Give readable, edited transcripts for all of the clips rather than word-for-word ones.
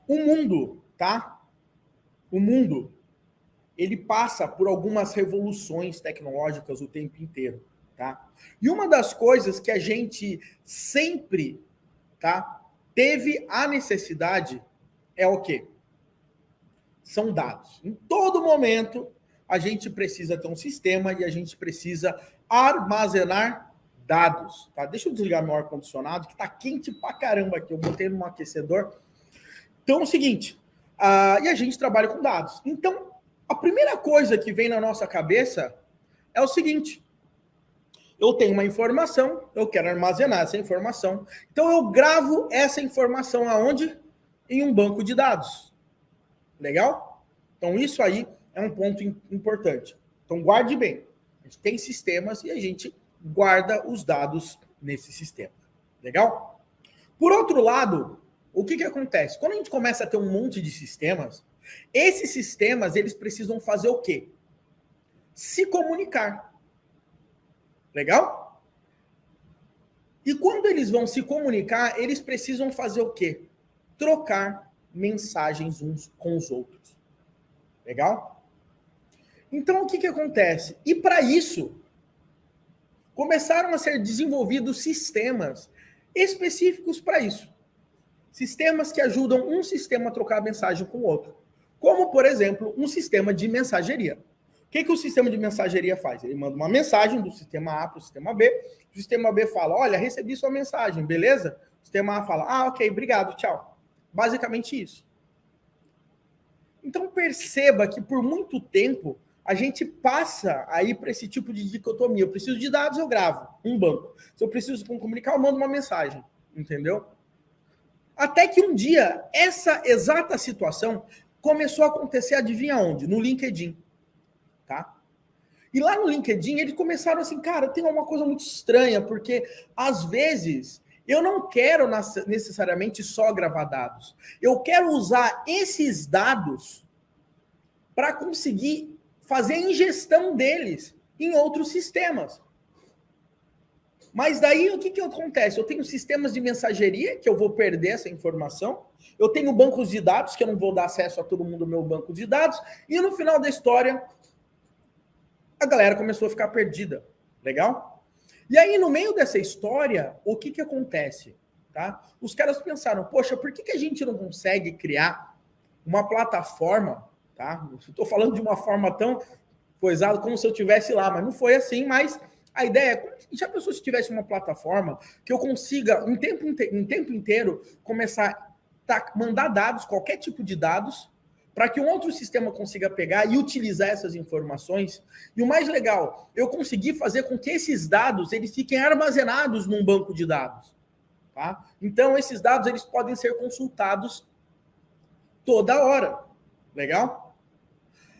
O mundo, tá? O mundo, ele passa por algumas revoluções tecnológicas o tempo inteiro, tá? E uma das coisas que a gente sempre, tá, teve a necessidade é o quê? São dados. Em todo momento, a gente precisa ter um sistema e a gente precisa armazenar dados, tá? Deixa eu desligar meu ar-condicionado, que tá quente pra caramba aqui. Eu botei no aquecedor. Então é o seguinte, e a gente trabalha com dados. Então, a primeira coisa que vem na nossa cabeça é o seguinte: eu tenho uma informação, eu quero armazenar essa informação. Então eu gravo essa informação aonde? Em um banco de dados. Legal? Então isso aí é um ponto importante. Então guarde bem. A gente tem sistemas e a gente guarda os dados nesse sistema. Legal? Por outro lado, o que acontece? Quando a gente começa a ter um monte de sistemas, esses sistemas, eles precisam fazer o quê? Se comunicar. Legal? E quando eles vão se comunicar, eles precisam fazer o quê? Trocar mensagens uns com os outros. Legal? Então, o que acontece? E para isso, começaram a ser desenvolvidos sistemas específicos para isso. Sistemas que ajudam um sistema a trocar mensagem com o outro. Como, por exemplo, um sistema de mensageria. O que o sistema de mensageria faz? Ele manda uma mensagem do sistema A para o sistema B. O sistema B fala, olha, recebi sua mensagem, beleza? O sistema A fala, ok, obrigado, tchau. Basicamente isso. Então perceba que por muito tempo a gente passa aí para esse tipo de dicotomia. Eu preciso de dados, eu gravo um banco. Se eu preciso comunicar, eu mando uma mensagem. Entendeu? Até que um dia, essa exata situação começou a acontecer, adivinha onde? No LinkedIn. Tá? E lá no LinkedIn, eles começaram assim, cara, tem uma coisa muito estranha, porque às vezes eu não quero necessariamente só gravar dados. Eu quero usar esses dados para conseguir fazer a ingestão deles em outros sistemas. Mas daí o que acontece? Eu tenho sistemas de mensageria, que eu vou perder essa informação. Eu tenho bancos de dados, que eu não vou dar acesso a todo mundo ao meu banco de dados. E no final da história, a galera começou a ficar perdida. Legal? E aí, no meio dessa história, o que acontece? Tá? Os caras pensaram, poxa, por que a gente não consegue criar uma plataforma? Tá? Estou falando de uma forma tão coisada como se eu estivesse lá, mas não foi assim, mas a ideia é, já a pessoa se tivesse uma plataforma que eu consiga, em tempo inteiro, começar a mandar dados, qualquer tipo de dados, para que um outro sistema consiga pegar e utilizar essas informações. E o mais legal, eu consegui fazer com que esses dados eles fiquem armazenados num banco de dados. Tá? Então, esses dados eles podem ser consultados toda hora. Legal?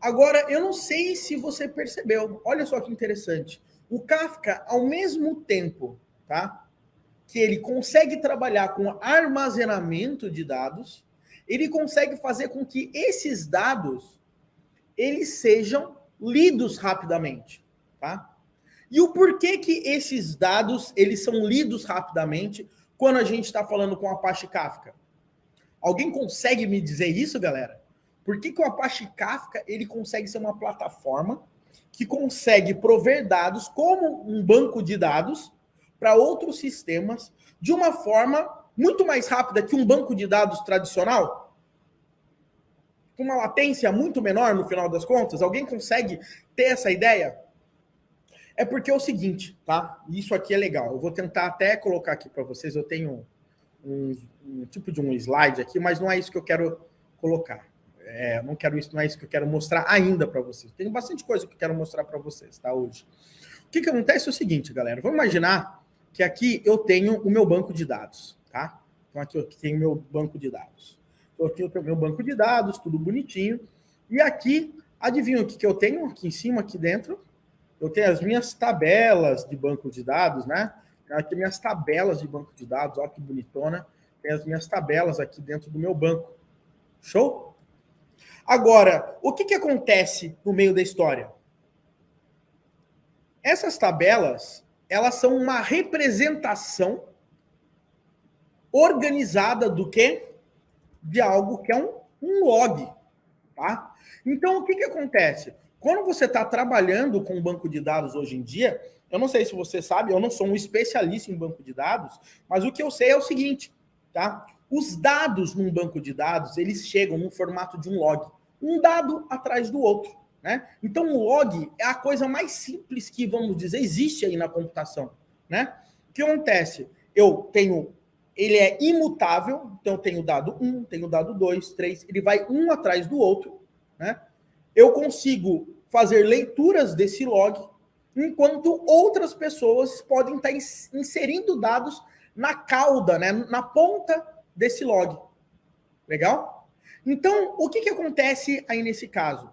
Agora, eu não sei se você percebeu. Olha só que interessante. O Kafka, ao mesmo tempo, tá, que ele consegue trabalhar com armazenamento de dados, ele consegue fazer com que esses dados eles sejam lidos rapidamente, tá? E o porquê que esses dados eles são lidos rapidamente quando a gente está falando com o Apache Kafka? Alguém consegue me dizer isso, galera? Por que o Apache Kafka ele consegue ser uma plataforma que consegue prover dados como um banco de dados para outros sistemas de uma forma muito mais rápida que um banco de dados tradicional? Com uma latência muito menor no final das contas? Alguém consegue ter essa ideia? É porque é o seguinte, tá? Isso aqui é legal. Eu vou tentar até colocar aqui para vocês. Eu tenho um tipo de um slide aqui, mas não é isso que eu quero colocar. Não quero isso, não é isso que eu quero mostrar ainda para vocês. Tem bastante coisa que eu quero mostrar para vocês, tá? Hoje. O que acontece é o seguinte, galera. Vamos imaginar que aqui eu tenho o meu banco de dados, tá? Então aqui eu tenho o meu banco de dados. Então aqui eu tenho o meu banco de dados, tudo bonitinho. E aqui, adivinha o que eu tenho aqui em cima, aqui dentro? Eu tenho as minhas tabelas de banco de dados, né? Aqui minhas tabelas de banco de dados, olha que bonitona. Tem as minhas tabelas aqui dentro do meu banco. Show? Agora, o que acontece no meio da história? Essas tabelas, elas são uma representação organizada do quê? de algo que é um log, tá? Então, o que acontece? Quando você está trabalhando com banco de dados hoje em dia, eu não sei se você sabe, eu não sou um especialista em banco de dados, mas o que eu sei é o seguinte, tá? Os dados num banco de dados, eles chegam no formato de um log, um dado atrás do outro, né? Então, o log é a coisa mais simples que, vamos dizer, existe aí na computação, né? O que acontece? Ele é imutável, então eu tenho dado 1, tenho dado 2, 3, ele vai um atrás do outro, né? Eu consigo fazer leituras desse log, enquanto outras pessoas podem estar inserindo dados na cauda, né, na ponta desse log. Legal? Então, o que acontece aí nesse caso?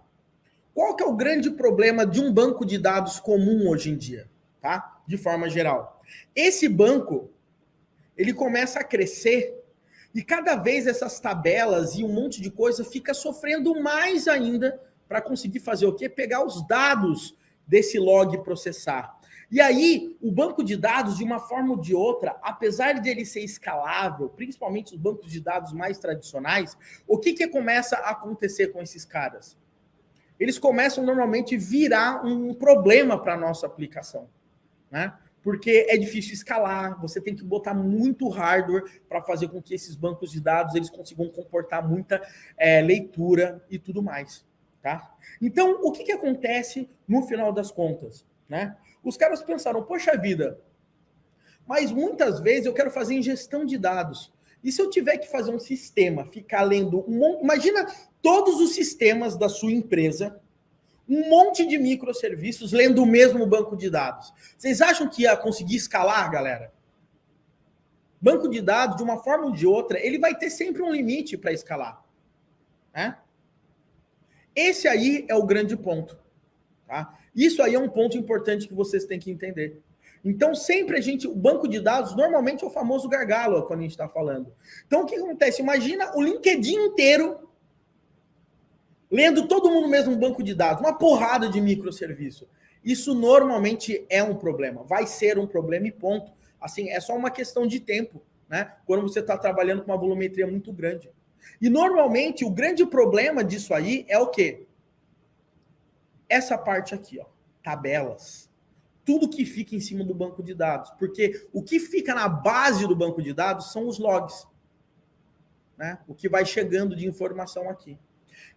Qual que é o grande problema de um banco de dados comum hoje em dia, tá? De forma geral. Esse banco, ele começa a crescer e cada vez essas tabelas e um monte de coisa fica sofrendo mais ainda para conseguir fazer o quê? Pegar os dados desse log e processar. E aí, o banco de dados, de uma forma ou de outra, apesar de ele ser escalável, principalmente os bancos de dados mais tradicionais, o que começa a acontecer com esses caras? Eles começam normalmente a virar um problema para a nossa aplicação, né? Porque é difícil escalar, você tem que botar muito hardware para fazer com que esses bancos de dados eles consigam comportar muita leitura e tudo mais, tá? Então, o que acontece no final das contas, né? Os caras pensaram, poxa vida, mas muitas vezes eu quero fazer ingestão de dados. E se eu tiver que fazer um sistema, ficar lendo um monte... Imagina todos os sistemas da sua empresa, um monte de microserviços lendo o mesmo banco de dados. Vocês acham que ia conseguir escalar, galera? Banco de dados, de uma forma ou de outra, ele vai ter sempre um limite para escalar, né? Esse aí é o grande ponto, tá? Isso aí é um ponto importante que vocês têm que entender. Então, sempre o banco de dados, normalmente é o famoso gargalo, quando a gente está falando. Então, o que acontece? Imagina o LinkedIn inteiro lendo todo mundo mesmo um banco de dados, uma porrada de microserviço. Isso normalmente é um problema, vai ser um problema e ponto. Assim, é só uma questão de tempo, né? Quando você está trabalhando com uma volumetria muito grande. E normalmente o grande problema disso aí é o quê? Essa parte aqui, ó, tabelas. Tudo que fica em cima do banco de dados. Porque o que fica na base do banco de dados são os logs, né? O que vai chegando de informação aqui.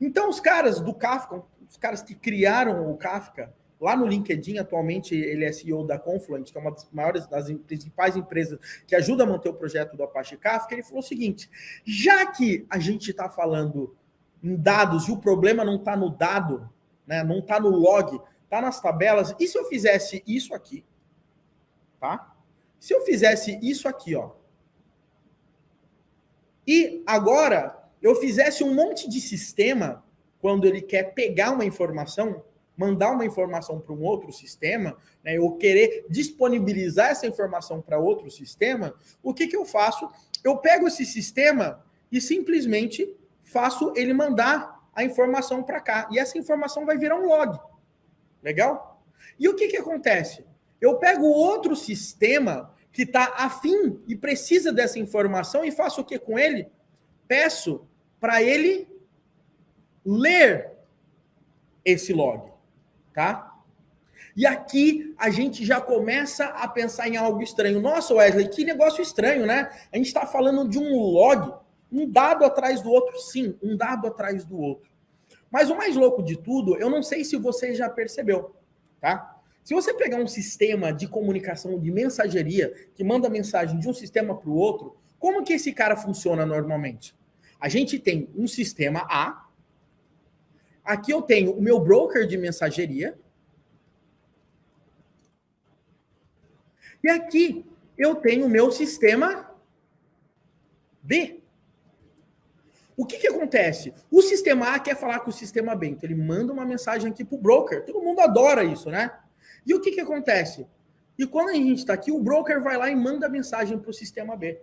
Então, os caras do Kafka, os caras que criaram o Kafka, lá no LinkedIn, atualmente ele é CEO da Confluent, que é uma das maiores, das principais empresas que ajuda a manter o projeto do Apache Kafka, ele falou o seguinte, já que a gente está falando em dados e o problema não está no dado, né, não está no log, está nas tabelas, e se eu fizesse isso aqui, tá? Se eu fizesse isso aqui, ó, e agora eu fizesse um monte de sistema, quando ele quer pegar uma informação, mandar uma informação para um outro sistema, né, eu querer disponibilizar essa informação para outro sistema, o que eu faço? Eu pego esse sistema e simplesmente faço ele mandar a informação para cá. E essa informação vai virar um log. Legal? E o que acontece? Eu pego outro sistema que está afim e precisa dessa informação e faço o que com ele? Peço para ele ler esse log, tá? E aqui a gente já começa a pensar em algo estranho. Nossa, Wesley, que negócio estranho, né? A gente está falando de um log, um dado atrás do outro. Sim, um dado atrás do outro. Mas o mais louco de tudo, eu não sei se você já percebeu, tá? Se você pegar um sistema de comunicação, de mensageria, que manda mensagem de um sistema para o outro, como que esse cara funciona normalmente? A gente tem um sistema A, aqui eu tenho o meu broker de mensageria, e aqui eu tenho o meu sistema B. O que acontece? O sistema A quer falar com o sistema B, então ele manda uma mensagem aqui para o broker. Todo mundo adora isso, né? E o que acontece? E quando a gente está aqui, o broker vai lá e manda a mensagem para o sistema B.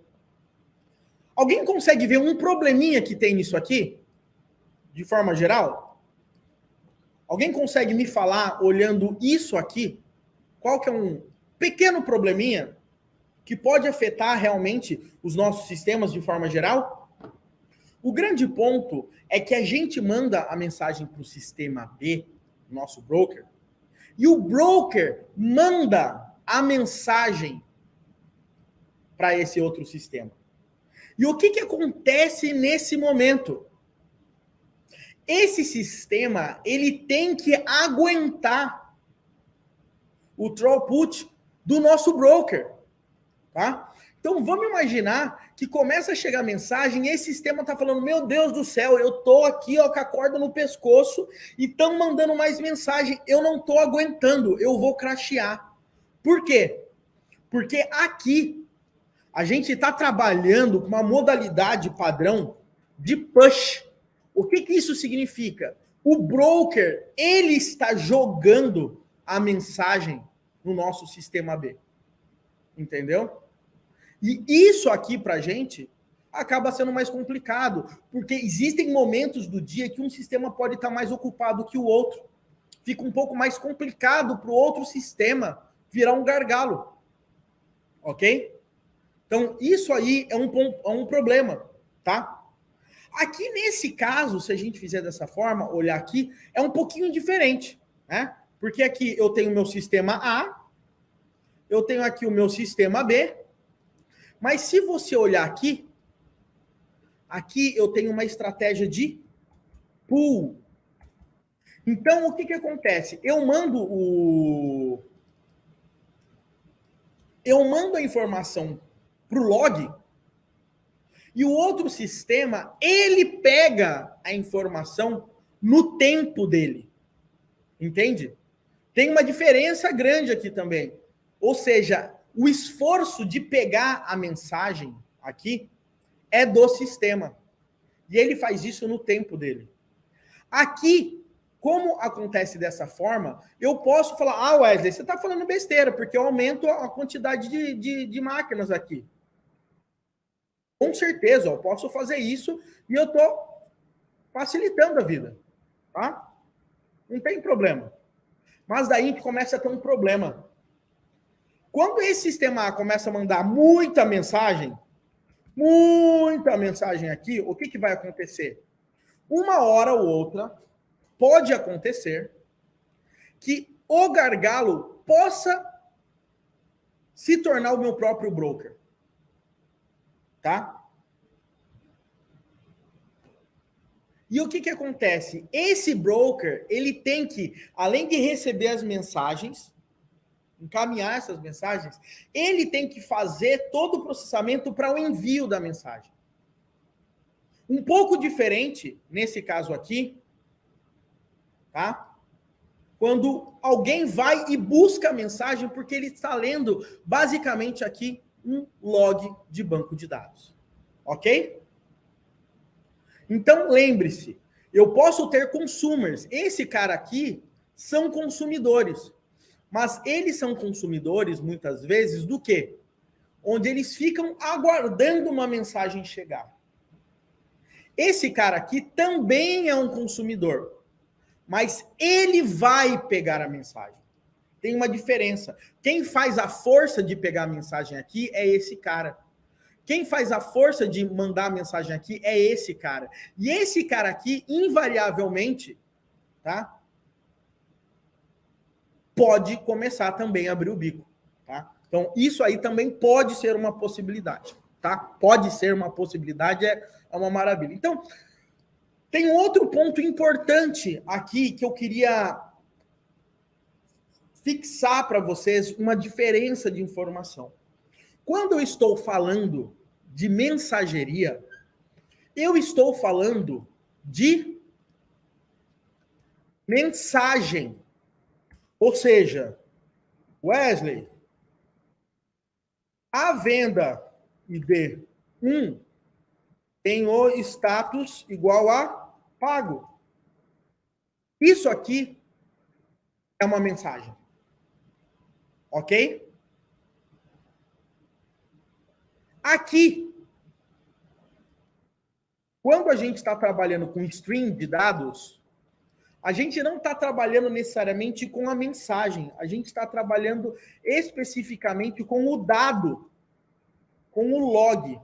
Alguém consegue ver um probleminha que tem nisso aqui? De forma geral? Alguém consegue me falar, olhando isso aqui, qual que é um pequeno probleminha que pode afetar realmente os nossos sistemas de forma geral? O grande ponto é que a gente manda a mensagem para o sistema B, nosso broker, e o broker manda a mensagem para esse outro sistema. E o que acontece nesse momento? Esse sistema, ele tem que aguentar o throughput do nosso broker, tá? Então vamos imaginar que começa a chegar mensagem e esse sistema tá falando, meu Deus do céu, eu tô aqui ó, com a corda no pescoço e estão mandando mais mensagem, eu não tô aguentando, eu vou crashear. Por quê? Porque aqui a gente está trabalhando com uma modalidade padrão de push. O que isso significa? O broker, ele está jogando a mensagem no nosso sistema B. Entendeu? E isso aqui para a gente acaba sendo mais complicado, porque existem momentos do dia que um sistema pode estar mais ocupado que o outro. Fica um pouco mais complicado para o outro sistema virar um gargalo. Ok? Então, isso aí é um problema, tá? Aqui, nesse caso, se a gente fizer dessa forma, olhar aqui, é um pouquinho diferente, né? Porque aqui eu tenho o meu sistema A, eu tenho aqui o meu sistema B, mas se você olhar aqui eu tenho uma estratégia de pool. Então, o que acontece? Eu mando a informação para o log, e o outro sistema, ele pega a informação no tempo dele. Entende? Tem uma diferença grande aqui também. Ou seja, o esforço de pegar a mensagem aqui é do sistema. E ele faz isso no tempo dele. Aqui, como acontece dessa forma, eu posso falar, Wesley, você está falando besteira, porque eu aumento a quantidade de máquinas aqui. Com certeza, eu posso fazer isso e eu estou facilitando a vida, tá? Não tem problema. Mas daí a gente começa a ter um problema. Quando esse sistema A começa a mandar muita mensagem aqui, o que vai acontecer? Uma hora ou outra, pode acontecer que o gargalo possa se tornar o meu próprio broker. Tá? E o que acontece? Esse broker, ele tem que, além de receber as mensagens, encaminhar essas mensagens, ele tem que fazer todo o processamento para o envio da mensagem. Um pouco diferente, nesse caso aqui, tá? Quando alguém vai e busca a mensagem, porque ele está lendo, basicamente aqui, um log de banco de dados. Ok? Então, lembre-se, eu posso ter consumers. Esse cara aqui são consumidores. Mas eles são consumidores, muitas vezes, do quê? Onde eles ficam aguardando uma mensagem chegar. Esse cara aqui também é um consumidor. Mas ele vai pegar a mensagem. Tem uma diferença. Quem faz a força de pegar a mensagem aqui é esse cara. Quem faz a força de mandar a mensagem aqui é esse cara. E esse cara aqui, invariavelmente, tá? Pode começar também a abrir o bico, tá? Então, isso aí também pode ser uma possibilidade, tá? Pode ser uma possibilidade, é uma maravilha. Então, tem um outro ponto importante aqui que eu queria fixar para vocês uma diferença de informação. Quando eu estou falando de mensageria, eu estou falando de mensagem. Ou seja, Wesley, a venda ID 1 tem o status igual a pago. Isso aqui é uma mensagem. Ok? Aqui, quando a gente está trabalhando com stream de dados, a gente não está trabalhando necessariamente com a mensagem, a gente está trabalhando especificamente com o dado, com o log.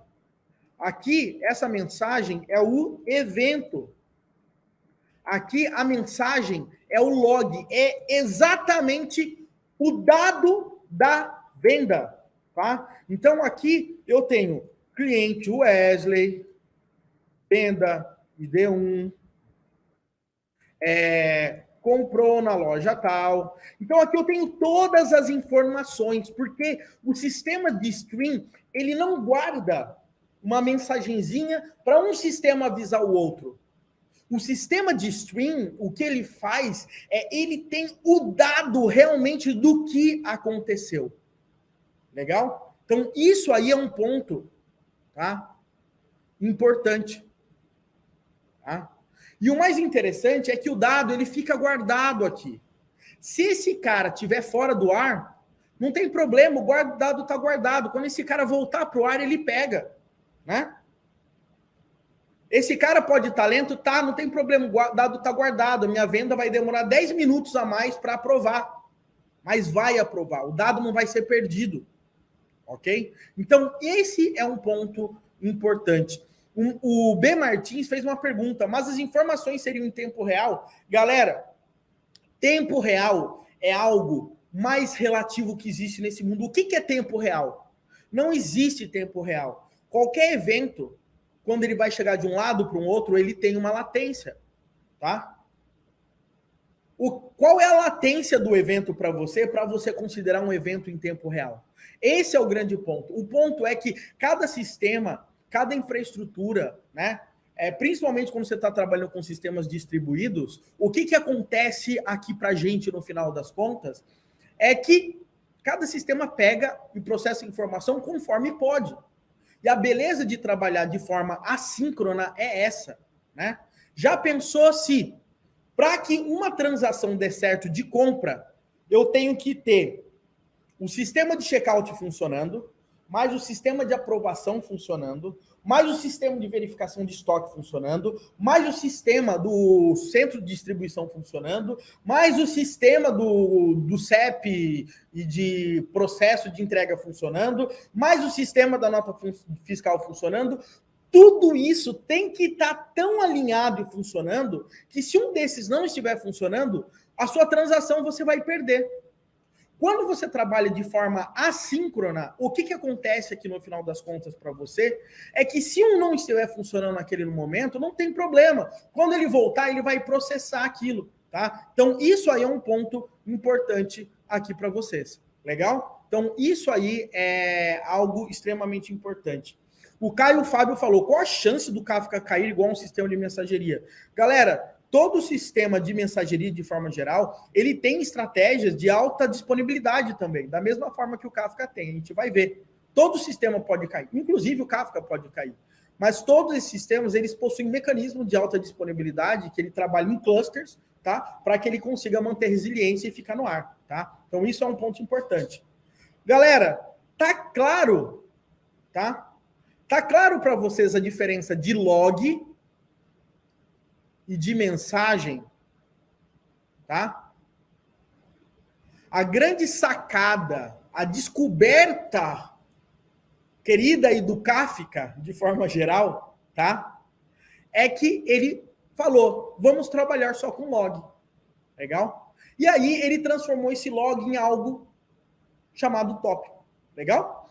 Aqui, essa mensagem é o evento. Aqui, a mensagem é o log. É exatamente o dado da venda, tá? Então, aqui eu tenho cliente Wesley, venda ID1, comprou na loja tal. Então, aqui eu tenho todas as informações, porque o sistema de stream, ele não guarda uma mensagenzinha para um sistema avisar o outro. O sistema de stream, o que ele faz ele tem o dado realmente do que aconteceu. Legal? Então, isso aí é um ponto, tá? Importante. Tá? E o mais interessante é que o dado ele fica guardado aqui. Se esse cara estiver fora do ar, não tem problema, o dado está guardado. Quando esse cara voltar para o ar, ele pega. Né? Esse cara pode estar lento? Tá, não tem problema, o dado está guardado. A minha venda vai demorar 10 minutos a mais para aprovar. Mas vai aprovar, o dado não vai ser perdido. Ok? Então, esse é um ponto importante. O B. Martins fez uma pergunta, mas as informações seriam em tempo real? Galera, tempo real é algo mais relativo que existe nesse mundo. O que é tempo real? Não existe tempo real. Qualquer evento, quando ele vai chegar de um lado para um outro, ele tem uma latência, tá? Qual é a latência do evento para você considerar um evento em tempo real? Esse é o grande ponto. O ponto é que cada sistema, cada infraestrutura, né? Principalmente quando você está trabalhando com sistemas distribuídos, o que acontece aqui para a gente no final das contas é que cada sistema pega e processa informação conforme pode. E a beleza de trabalhar de forma assíncrona é essa, né? Já pensou se, para que uma transação dê certo de compra, eu tenho que ter o sistema de checkout funcionando, mais o sistema de aprovação funcionando, mais o sistema de verificação de estoque funcionando, mais o sistema do centro de distribuição funcionando, mais o sistema do CEP e de processo de entrega funcionando, mais o sistema da nota fiscal funcionando. Tudo isso tem que estar tão alinhado e funcionando que se um desses não estiver funcionando, a sua transação você vai perder. Quando você trabalha de forma assíncrona, o que acontece aqui no final das contas para você é que se um não estiver funcionando naquele momento, não tem problema. Quando ele voltar, ele vai processar aquilo, tá? Então, isso aí é um ponto importante aqui para vocês. Legal? Então, isso aí é algo extremamente importante. O Caio Fábio falou, qual a chance do Kafka cair igual um sistema de mensageria? Galera, todo sistema de mensageria, de forma geral, ele tem estratégias de alta disponibilidade também, da mesma forma que o Kafka tem. A gente vai ver. Todo sistema pode cair, inclusive o Kafka pode cair. Mas todos esses sistemas, eles possuem mecanismo de alta disponibilidade, que ele trabalha em clusters, tá? Para que ele consiga manter resiliência e ficar no ar, tá? Então, isso é um ponto importante. Galera, tá claro, tá? Tá claro para vocês a diferença de log e de mensagem, tá? A grande sacada, a descoberta querida aí do Kafka, de forma geral, tá? É que ele falou, vamos trabalhar só com log. Legal? E aí ele transformou esse log em algo chamado tópico. Legal?